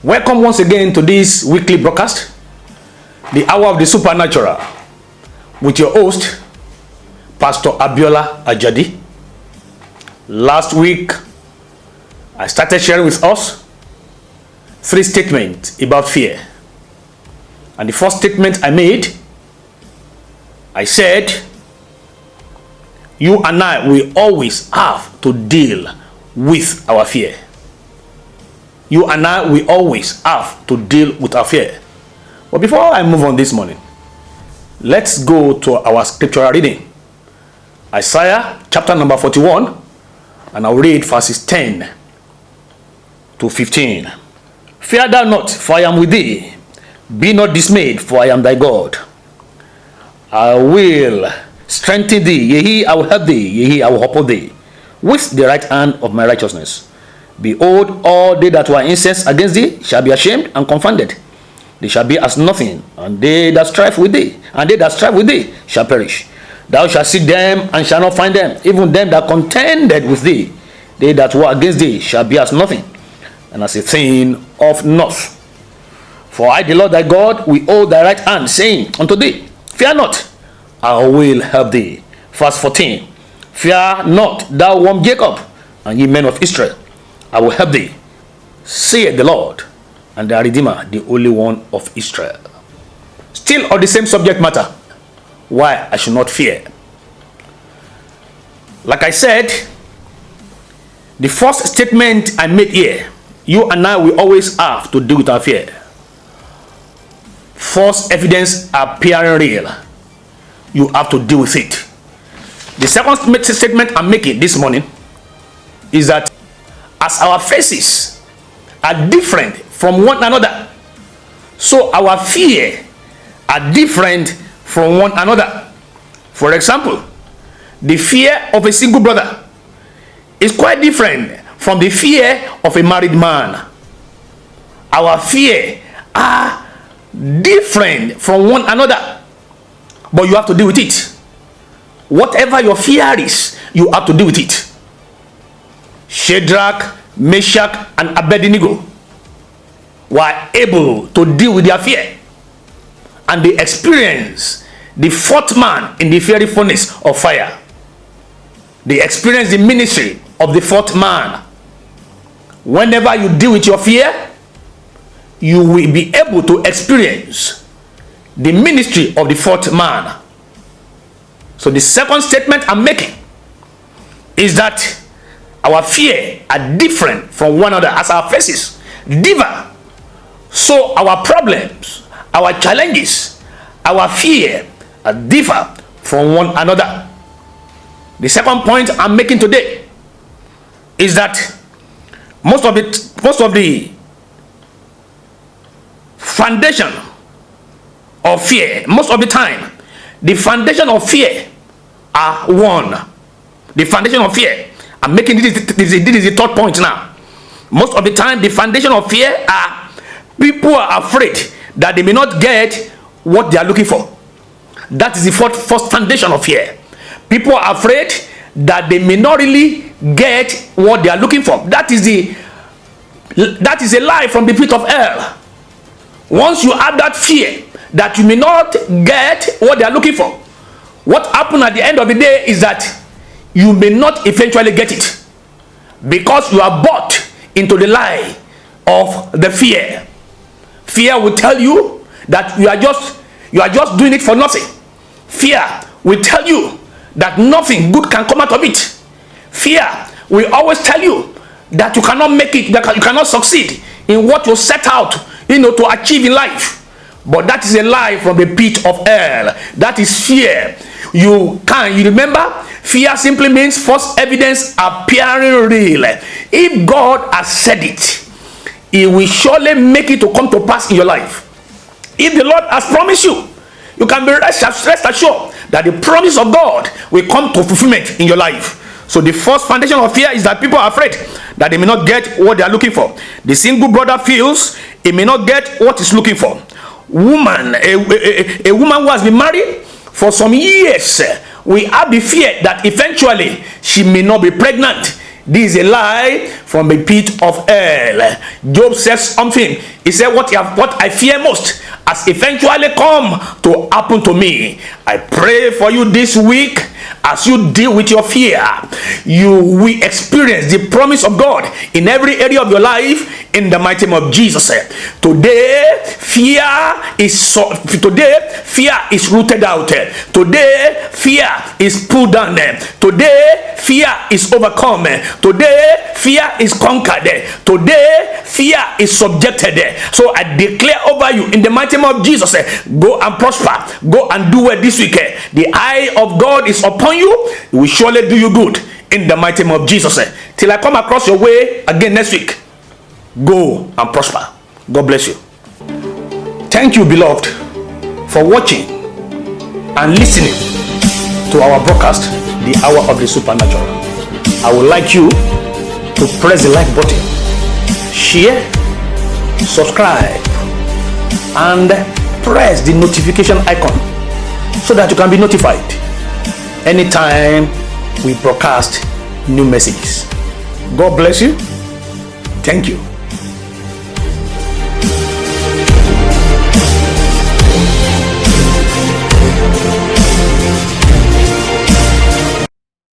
Welcome once again to this weekly broadcast, the Hour of the Supernatural, with your host, Pastor Abiola Ajadi. Last week, I started sharing with us 3 statements about fear. And the first statement I made, I said, you and I will always have to deal with our fear. You and I will always have to deal with our fear. But before I move on this morning, let's go to our scriptural reading. Isaiah chapter number 41, and I'll read verses 10 to 15. Fear thou not, for I am with thee. Be not dismayed, for I am thy God. I will strengthen thee, yea, I will help thee, yea, I will uphold thee with the right hand of my righteousness. Behold, all they that were incensed against thee shall be ashamed and confounded. They shall be as nothing, and they that strive with thee, shall perish. Thou shalt seek them and shalt not find them, even them that contended with thee. They that were against thee shall be as nothing, and as a thing of naught. For I, the Lord thy God, will hold thy right hand, saying unto thee, fear not, I will help thee. Verse 14. Fear not, thou worm Jacob, and ye men of Israel, I will help thee, saith the Lord, and thy Redeemer, the Holy One of Israel. Still on the same subject matter, why I should not fear. Like I said, the first statement I made here, you and I will always have to deal with our fear. False evidence appearing real, you have to deal with it. The second statement I'm making this morning is that as our faces are different from one another, so our fear are different from one another. For example, the fear of a single brother is quite different from the fear of a married man. Our fear are different from one another, but you have to deal with it. Whatever your fear is, you have to deal with it. Shadrach, Meshach, and Abednego were able to deal with their fear, and they experienced the 4th man in the fiery furnace of fire. They experienced the ministry of the 4th man. Whenever you deal with your fear, you will be able to experience the ministry of the 4th man. So the second statement I'm making is that our fear are different from one another. As our faces differ, so our problems, our challenges, our fear are differ from one another. The second point I'm making today is that most of the foundation of fear, most of the time, the foundation of fear are one. The foundation of fear, I'm making this is the third point now. Most of the time, the foundation of fear are people are afraid that they may not get what they are looking for. That is the first foundation of fear. People are afraid that they may not really get what they are looking for. That is a lie from the pit of hell. Once you have that fear that you may not get what they are looking for, what happens at the end of the day is that you may not eventually get it, because you are bought into the lie of the fear. Fear will tell you that you are just doing it for nothing. Fear will tell you that nothing good can come out of it. Fear will always tell you that you cannot make it, that you cannot succeed in what you set out, to achieve in life. But that is a lie from the pit of hell. That is fear. You remember, fear simply means false evidence appearing real. If God has said it, he will surely make it to come to pass in your life. If the Lord has promised you, you can be rest assured that the promise of God will come to fulfillment in your life. So the first foundation of fear is that people are afraid that they may not get what they are looking for. The single brother feels he may not get what he's looking for. A woman who has been married for some years, we have the fear that eventually she may not be pregnant. This is a lie from the pit of hell. Job says something. He said, what I fear most has eventually come to happen to me. I pray for you this week. As you deal with your fear, you will experience the promise of God in every area of your life in the mighty name of Jesus. Today, fear is rooted out. Today, fear is pulled down. Today, fear is overcome. Today, fear is conquered. Today, fear is subjected. So I declare over you in the mighty name of Jesus, go and prosper. Go and do well this week. The eye of God is upon you. It will surely do you good in the mighty name of Jesus. Till I come across your way again next week, go and prosper. God bless you. Thank you, beloved, for watching and listening to our broadcast, The Hour of the Supernatural. I would like you to press the like button, share, subscribe, and press the notification icon so that you can be notified anytime we broadcast new messages. God bless you. Thank you.